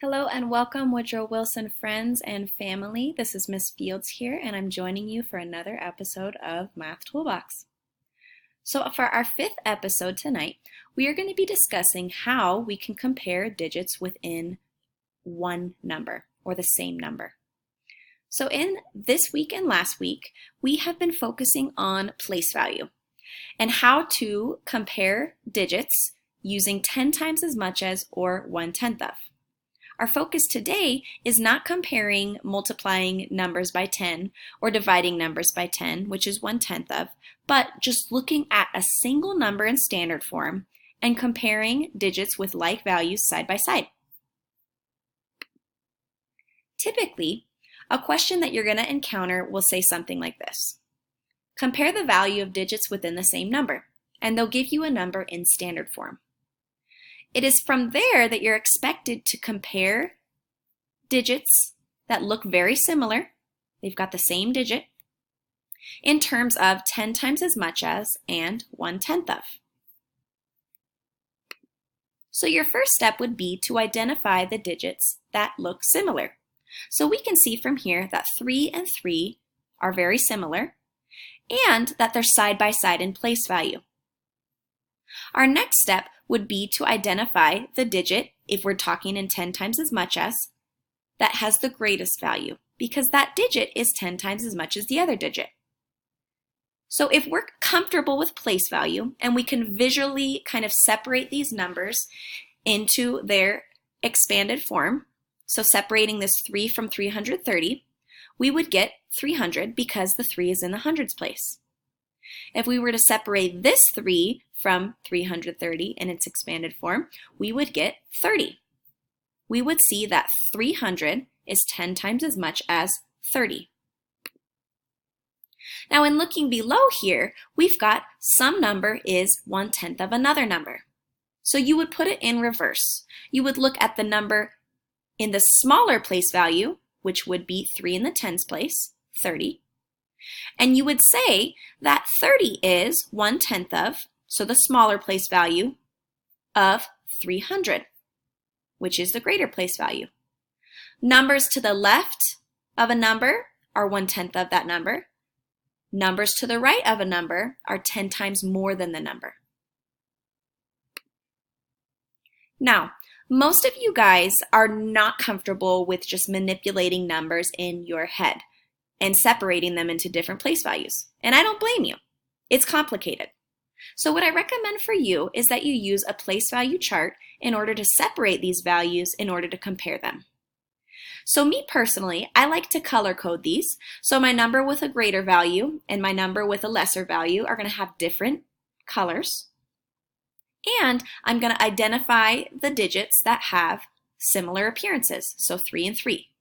Hello and welcome, Woodrow Wilson friends and family. This is Miss Fields here, and I'm joining you for another episode of Math Toolbox. So for our fifth episode tonight, we are going to be discussing how we can compare digits within one number or the same number. So in this week and last week, we have been focusing on place value and how to compare digits using 10 times as much as or 1/10 of. Our focus today is not comparing multiplying numbers by 10 or dividing numbers by 10, which is 1/10 of, but just looking at a single number in standard form and comparing digits with like values side by side. Typically, a question that you're going to encounter will say something like this. Compare the value of digits within the same number, and they'll give you a number in standard form. It is from there that you're expected to compare digits that look very similar, they've got the same digit, in terms of 10 times as much as and 1/10 of. So your first step would be to identify the digits that look similar. So we can see from here that 3 and 3 are very similar and that they're side by side in place value. Our next step would be to identify the digit, if we're talking in 10 times as much as, that has the greatest value, because that digit is 10 times as much as the other digit. So if we're comfortable with place value and we can visually kind of separate these numbers into their expanded form, so separating this 3 from 330, we would get 300 because the 3 is in the hundreds place. If we were to separate this 3 from 330 in its expanded form, we would get 30. We would see that 300 is 10 times as much as 30. Now in looking below here, we've got some number is 1/10 of another number. So you would put it in reverse. You would look at the number in the smaller place value, which would be 3 in the tens place, 30. And you would say that 30 is 1/10 of, so the smaller place value, of 300, which is the greater place value. Numbers to the left of a number are 1/10 of that number. Numbers to the right of a number are 10 times more than the number. Now, most of you guys are not comfortable with just manipulating numbers in your head and separating them into different place values. And I don't blame you. It's complicated. So what I recommend for you is that you use a place value chart in order to separate these values in order to compare them. So me personally, I like to color code these. So my number with a greater value and my number with a lesser value are going to have different colors. And I'm going to identify the digits that have similar appearances, so 3 and 3.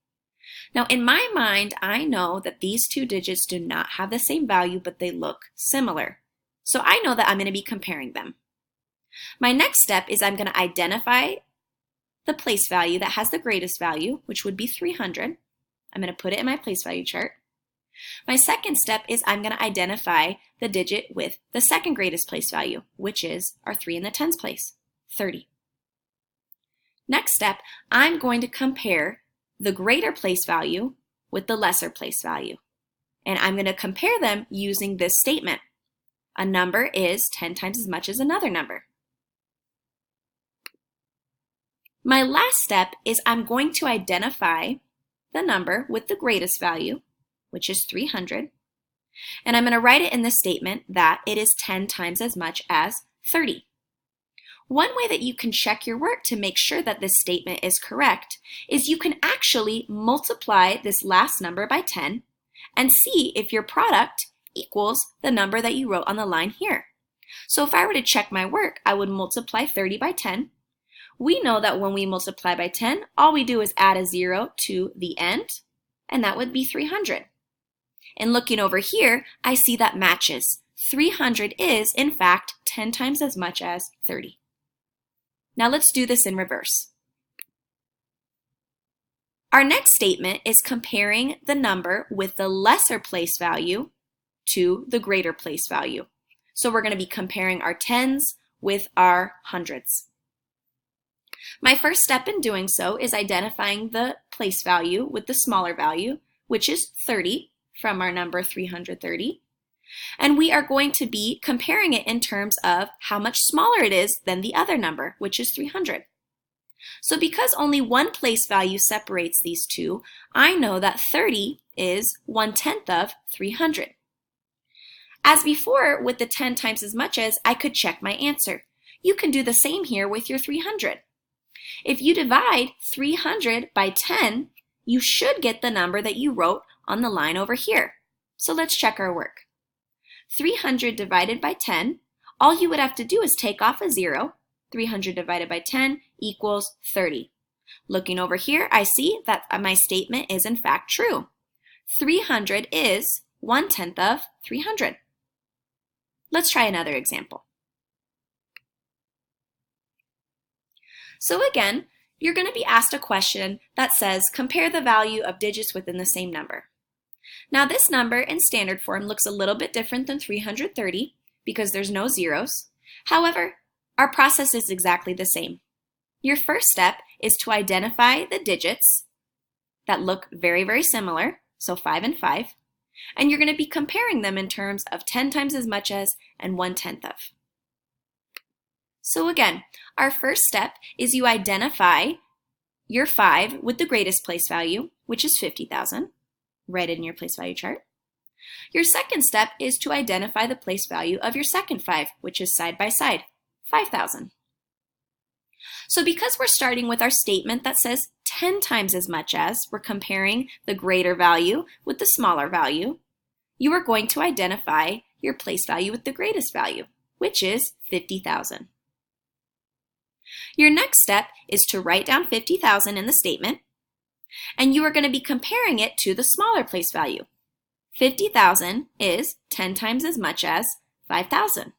Now in my mind, I know that these two digits do not have the same value, but they look similar. So I know that I'm going to be comparing them. My next step is I'm going to identify the place value that has the greatest value, which would be 300. I'm going to put it in my place value chart. My second step is I'm going to identify the digit with the second greatest place value, which is our 3 in the tens place, 30. Next step, I'm going to compare the greater place value with the lesser place value. And I'm going to compare them using this statement. A number is 10 times as much as another number. My last step is I'm going to identify the number with the greatest value, which is 300, and I'm going to write it in the statement that it is 10 times as much as 30. One way that you can check your work to make sure that this statement is correct is you can actually multiply this last number by 10 and see if your product equals the number that you wrote on the line here. So if I were to check my work, I would multiply 30 by 10. We know that when we multiply by 10, all we do is add a 0 to the end, and that would be 300. And looking over here, I see that matches. 300 is, in fact, 10 times as much as 30. Now let's do this in reverse. Our next statement is comparing the number with the lesser place value to the greater place value. So we're going to be comparing our tens with our hundreds. My first step in doing so is identifying the place value with the smaller value, which is 30 from our number 330. And we are going to be comparing it in terms of how much smaller it is than the other number, which is 300. So because only one place value separates these two, I know that 30 is 1/10 of 300. As before with the 10 times as much as, I could check my answer. You can do the same here with your 300. If you divide 300 by 10, you should get the number that you wrote on the line over here. So let's check our work. 300 divided by 10, all you would have to do is take off a 0. 300 divided by 10 equals 30. Looking over here, I see that my statement is in fact true. 300 is 1/10 of 300. Let's try another example. So again, you're going to be asked a question that says, compare the value of digits within the same number. Now this number in standard form looks a little bit different than 330 because there's no zeros. However, our process is exactly the same. Your first step is to identify the digits that look very, very similar, so 5 and 5, and you're going to be comparing them in terms of 10 times as much as and 1/10 of. So again, our first step is you identify your 5 with the greatest place value, which is 50,000. Write it in your place value chart. Your second step is to identify the place value of your second 5, which is side by side, 5,000. So because we're starting with our statement that says 10 times as much as, we're comparing the greater value with the smaller value, you are going to identify your place value with the greatest value, which is 50,000. Your next step is to write down 50,000 in the statement, and you are going to be comparing it to the smaller place value. 50,000 is 10 times as much as 5,000.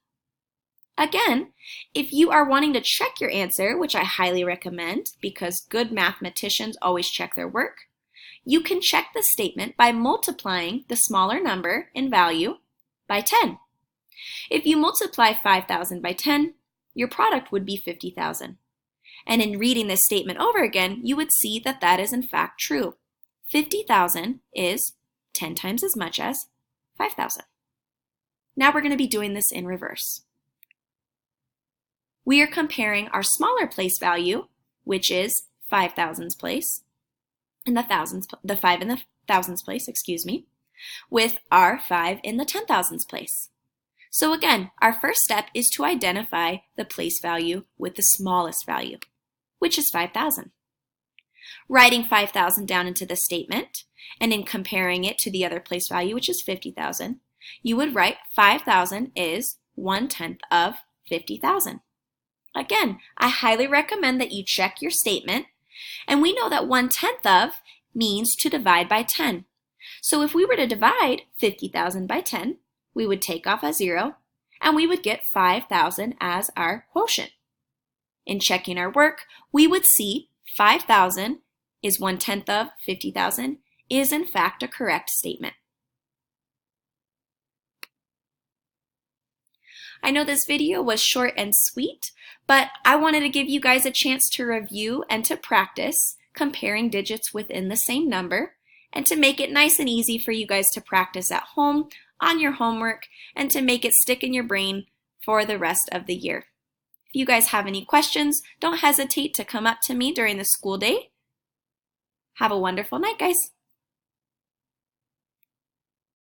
Again, if you are wanting to check your answer, which I highly recommend because good mathematicians always check their work, you can check the statement by multiplying the smaller number in value by 10. If you multiply 5,000 by 10, your product would be 50,000. And in reading this statement over again, you would see that that is in fact true. 50,000 is 10 times as much as 5,000. Now we're going to be doing this in reverse. We are comparing our smaller place value, which is 5,000's place, and the 5 in the thousands place, with our 5 in the 10,000's place. So again, our first step is to identify the place value with the smallest value, which is 5,000. Writing 5,000 down into the statement, and in comparing it to the other place value, which is 50,000, you would write 5,000 is 1/10 of 50,000. Again, I highly recommend that you check your statement, and we know that 1/10 of means to divide by 10. So if we were to divide 50,000 by 10, we would take off a 0, and we would get 5,000 as our quotient. In checking our work, we would see 5,000 is 1/10 of 50,000 is in fact a correct statement. I know this video was short and sweet, but I wanted to give you guys a chance to review and to practice comparing digits within the same number, and to make it nice and easy for you guys to practice at home on your homework and to make it stick in your brain for the rest of the year. If you guys have any questions, don't hesitate to come up to me during the school day. Have a wonderful night, guys.